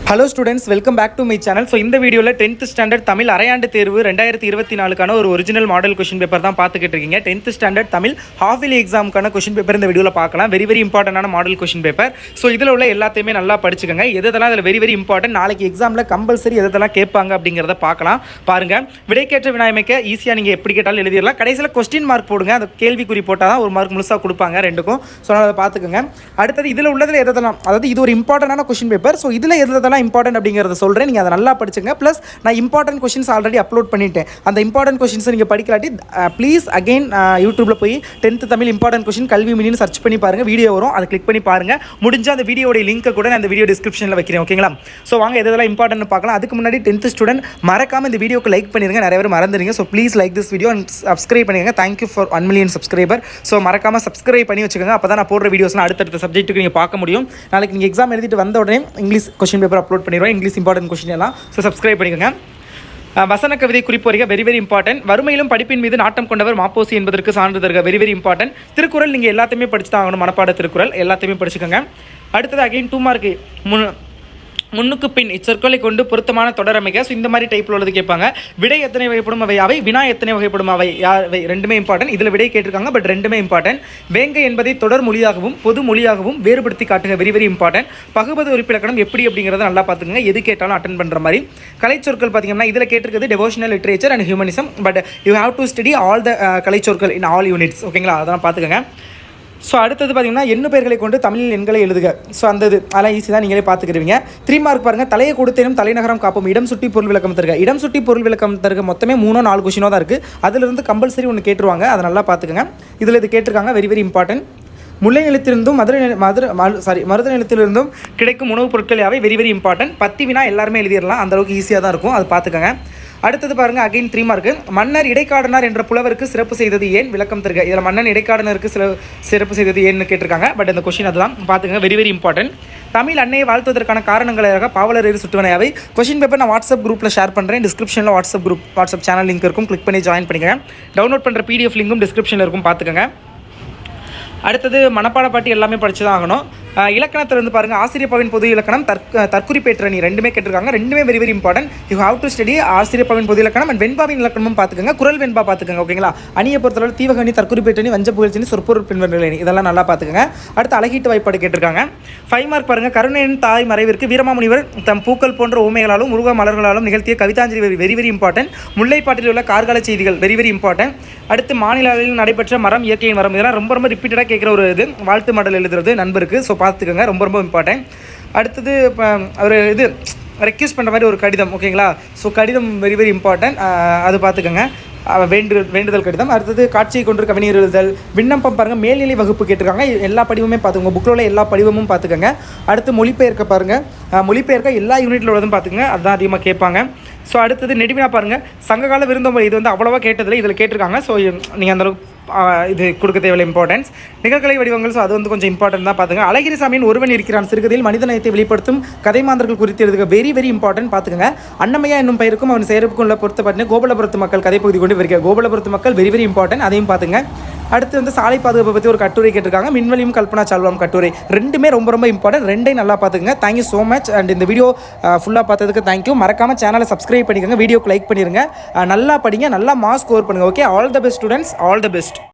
Hello students, welcome back to my channel. So இந்த வீடியோவில் 10th standard Tamil அரையாண்டு தேர்வு 2024க்கான ஒரு ஒரிஜினல் மாடல் கொஷின் பேப்பர் தான் பார்த்துக்கிட்டு இருக்கீங்க. 10th standard Tamil half yearly எக்ஸாமுக்கான கொஷின் பேப்பர் இந்த வீடியோவில் பார்க்கலாம். வெரி இம்பார்ட்டன்டான மாடல் கொஷின் பேப்பர். ஸோ இதில் உள்ள எல்லாத்தையுமே நல்லா படிச்சுக்கோங்க. எதெல்லாம் அதில் வெரி இம்பார்ட்டன்ட், நாளைக்கு எக்ஸாமில் கம்பல்சரி எதெல்லாம் கேட்பாங்க அப்படிங்கிறத பார்க்கலாம். பாருங்கள், விடைக்கேற்ற வினாயமைக்க ஈஸியாக நீங்கள் எப்படி கேட்டாலும் எழுதிடலாம். கடைசியில் கொஸ்டின் மார்க் போடுங்க. அந்த கேள்விக்குறி போட்டால் தான் ஒரு மார்க் முழுசாக கொடுப்பாங்க ரெண்டுக்கும். ஸோ அதை பார்த்துக்கோங்க. அடுத்தது இதில் உள்ளதில் எதெல்லாம், அதாவது இது ஒரு இம்பார்ட்டன்டான கொஷின் பேப்பர். ஸோ இதில் எதெல்லாம் இம்பார்ட்டன்ட் அப்படிங்கிறத சொல்கிறேன், நீங்கள் அதை நல்லா படிச்சுங்க. ப்ளஸ் நான் இம்பார்ட்டன்ட் கொஷின்ஸ் ஆல்ரெடி அப்லோட் பண்ணிட்டேன். அந்த இம்பார்ட்டன்ட் கொஷின்ஸை நீங்கள் படிக்கலாட்டி ப்ளீஸ் அகைன் யூடியூப்பில் போய் 10th தமிழ் இம்பார்ட்டன்ட் கொஷின் கல்வி மினின்னு சர்ச் பண்ணி பாருங்கள். வீடியோ வரும், அதை கிளிக் பண்ணி பாருங்கள். முடிஞ்சால் அந்த வீடியோட லிங்க்கை கூட நான் அந்த வீடியோ டிஸ்கிரிப்ஷனில் வைக்கிறேன். ஓகேங்களா? ஸோ வாங்க எதெல்லாம் இம்பார்ட்டன்ட் பார்க்கலாம். அதுக்கு முன்னாடி 10th ஸ்டூடெண்ட் மறக்காமல் இந்த வீடியோக்கு லைக் பண்ணிடுங்க. நிறைய பேர் மறந்துடுங்க. So please like this video and subscribe பண்ணிடுங்க. Thank you for 1 million subscriber. So மறக்காமல் சப்ஸ்கிரைப் பண்ணி வச்சுக்கோங்க. அப்போ தான் நான் போடுற வீடியோஸ்லாம் அடுத்தடுத்த சப்ஜெக்ட்டுக்கு நீங்கள் பார்க்க முடியும். நாளைக்கு நீங்கள் எக்ஸாம் எழுதிட்டு வந்த உடனே இங்கிலீஷ் கொஷின் பேப்பர் அப்லோட் பண்ணிடுவோம். இங்கிலீஷ் இம்பார்ட்டன்ட் கொஷின் எல்லாம். ஸோ சப்ஸ்கிரைப் பண்ணிக்கோங்க. வசன கவிதை குறிப்பு வரைக்கும் வெரி இம்பார்ட்டன்ட். வறுமையிலும் படிப்பின் மீது நாட்டம் கொண்டவர் மாப்போசி என்பதற்கு சான்றிதழ்க வெரி இம்பார்ட்டன்ட். திருக்குறள் நீங்கள் எல்லாத்தையுமே படிச்சு தான் ஆகணும். மனப்பாட திருக்குறள் எல்லாத்தையுமே படிச்சுக்கோங்க. அடுத்தது அகைன் 2 மார்க்கு முன்னுக்கு பின் இச்சொற்களை கொண்டு பொருத்தமான தொடர் அமைக்க. ஸோ இந்த மாதிரி டைப்பில் உள்ளது கேட்பாங்க. விடை எத்தனை வகைப்படும் அவை யாவை, வினா எத்தனை வகைப்படும் அவை யாவை, ரெண்டுமே இம்பார்ட்டன்ட். இதில் விடை கேட்டிருக்காங்க, பட் ரெண்டுமே இம்பார்ட்டன்ட். வேங்கை என்பதை தொடர் மொழியாகவும் பொது மொழியாகவும் வேறுபடுத்தி காட்டுங்க வெரி இம்பார்ட்டன்ட். பகுபது உறுப்பிலக்கணம் எப்படி அப்படிங்கிறத நல்லா பார்த்துக்கோங்க. எது கேட்டாலும் அட்டன் பண்ணுற மாதிரி. கலைச்சொற்கள் பார்த்தீங்கன்னா இதில் கேட்டிருக்கிறது devotional literature and humanism. But you have to study all the கலைச்சொற்கள் இன் ஆல் யூனிட்ஸ். ஓகேங்களா? அதெல்லாம் பார்த்துக்கோங்க. ஸோ அடுத்தது பார்த்தீங்கன்னா எண்ணு பெயர்களை கொண்டு தமிழில் எண்களை எழுதுக. ஸோ அந்த இது அதெல்லாம் ஈஸி தான், நீங்களே பார்த்துக்கிறீங்க. 3 மார்க் பாருங்கள். தலையை கொடுத்தேனும் தலைநகரம் காப்போம், இடம் சுட்டி பொருள் விளக்கம் தருக. இடம் சுட்டி பொருள் விளக்கம் தருக மொத்தமே 3-4 கொஷினோ தான் இருக்குது. அதிலிருந்து கம்பல்சரி ஒன்று கேட்டுருவாங்க. அதை நல்லா பார்த்துக்கோங்க. இதில் இது கேட்டிருக்காங்க வெரி இம்பார்ட்டன்ட். முல்லை நிலத்திலிருந்தும் மருத நிலத்திலிருந்தும் கிடைக்கும் உணவுப் பொருட்கள் யாவை வெரி இம்பார்ட்டன்ட். 10 வினா எல்லாருமே எழுதிடலாம், அந்தளவுக்கு ஈஸியாக தான் இருக்கும். அதை பார்த்துக்கோங்க. அடுத்தது பாருங்கள், அகைன் 3 மார்க்கு. மன்னர் இடைக்காடனார் என்ற புலவருக்கு சிறப்பு செய்தது ஏன், விளக்கம் தருக. இதில் மன்னன் இடைக்காடனருக்கு சிறப்பு செய்தது ஏன்னு கேட்டிருக்காங்க. பட் இந்த கொஷின் அதுதான் பார்த்துங்க. Very important. தமிழ் அன்னையை வாழ்த்துவதற்கான காரணங்களாக பாவலர் சுட்டுவனையாவை கொஷின் பேப்பர் நான் வாட்ஸ்அப் குரூப்பில் ஷேர் பண்ணுறேன். டிஸ்கிரிப்ஷனில் வாட்ஸ்அப் சேனல் லிங்க் இருக்கும். கிளிக் பண்ணி ஜாயின் பண்ணிக்கங்க. டவுன்லோட் பண்ணுற PDF லிங்கும் டிஸ்கிரிப்ஷனில் இருக்கும், பார்த்துக்கோங்க. அடுத்தது மனப்பாட பாட்டி எல்லாமே படித்து தான் ஆகணும். இலக்கணத்திலிருந்து பாருங்கள், ஆசிரியப்பாவின் பொது இலக்கணம், தற்குறிப்பேற்றணி ரெண்டுமே கேட்டிருக்காங்க. ரெண்டுமே very important. You have to study ஆசிரியப்பாவின் பொது இலக்கணம் அண்ட் வெண்பாவின் இலக்கணமும் பார்த்துக்கோங்க. குரல் வெண்பா பார்த்துக்கோங்க. ஓகேங்களா? அணியை பொறுத்தளவு தீவகணி, தற்குறிப்பேற்றணி, வஞ்ச புகழ்ச்சி, சொற்பொருள் பின்வருளணி இதெல்லாம் நல்லா பார்த்துக்கோங்க. அடுத்து அழகீட்டு வாய்ப்பாடு கேட்டிருக்காங்க. 5 மார்க் பாருங்கள். கருணையின் தாய் மறைவிற்கு வீரமாமுனிவர் தம் பூக்கள் போன்ற ஊமைகளாலும் முருக மலர்களாலும் நிகழ்த்திய கவிதாஞ்சலி வெரி இம்பார்ட்டன்ட். முல்லைப்பாட்டில் உள்ள கார்கால செய்திகள் வெரி இம்பார்ட்டன்ட். அடுத்து மாநிலங்களில் நடைபெற்ற மரம், இயற்கையின் மரம், இதெல்லாம் ரொம்ப ரிப்பீட்டடாக கேட்குற ஒரு இது. வாழ்த்து மாடல் எழுதுறது நண்பருக்கு. ஸோ பார்த்துக்கோங்க, ரொம்ப இம்பார்ட்டன்ட். அடுத்தது ஒரு இது ரெக்யூஸ் பண்ணுற மாதிரி ஒரு கடிதம். ஓகேங்களா? ஸோ கடிதம் வெரி இம்பார்ட்டன்ட். அது பார்த்துக்கோங்க. வேண்டுதல் கடிதம். அடுத்தது காட்சியை கொண்டு கவிஞர் எழுதுதல். விண்ணப்பம் பாருங்கள், மேல்நிலை வகுப்பு கேட்டிருக்காங்க. எல்லா படிவமே பார்த்துக்கோங்க. புக்கில் உள்ள எல்லா படிவமும் பார்த்துக்கோங்க. அடுத்து மொழிபெயர்க்க பாருங்கள். மொழிபெயர்க்க எல்லா யூனிட்டில் உள்ளதும் பார்த்துக்கோங்க. அதுதான் அதிகமாக கேட்பாங்க. ஸோ அடுத்தது நெடுவினா பாருங்கள். சங்ககால விருந்தோம்பல் இது வந்து அவ்வளோவா கேட்டதில்லை, இதில் கேட்டிருக்காங்க. ஸோ நீங்கள் அந்தளவுக்கு இது கொடுக்க தேவையில்லை இம்பார்ட்டன்ஸ். நிகழ்கலை வடிவங்கள், ஸோ அது வந்து கொஞ்சம் இம்பார்ட்டன்ட் தான் பார்த்துங்க. அழகிரிசாமியின் ஒருவன் இருக்கிறான் சிறுகதையில் மனிதநேயத்தை வெளிப்படுத்தும் கதை மாந்தர்கள் குறித்து எழுதுக வெரி இம்பார்ட்டன்ட் பார்த்துக்கங்க. அன்னமையா என்னும் பெயருக்கும் அவன் செயற்கும் உள்ள பொறுத்தப்பட்டு கோபலபுரத்து மக்கள் கதைப்பகுதி கொண்டு வருக. கோபலபுரத்து மக்கள் வெரி இம்பார்ட்டன்ட், அதையும் பார்த்துங்க. அடுத்து வந்து சாலை பாதுகாப்பை பற்றி ஒரு கட்டுரை கேட்டிருக்காங்க. மின்வெளியும் கல்பனா சால்வம் கட்டுரை ரெண்டுமே ரொம்ப இம்பார்ட்டன்ட். ரெண்டையும் நல்லா பார்த்துங்க. Thank you so much. அண்ட் இந்த வீடியோ ஃபுல்லாக பார்த்ததுக்கு தேங்க்யூ. மறக்காமல் சேனலை சப்ஸ்கிரைப் பண்ணிக்கோங்க. வீடியோக்கு லைக் பண்ணிடுங்க. நல்லா படிங்க, நல்லா மார்க்ஸ் ஸ்கோர் பண்ணுங்கள். Okay, all the best students, all the best.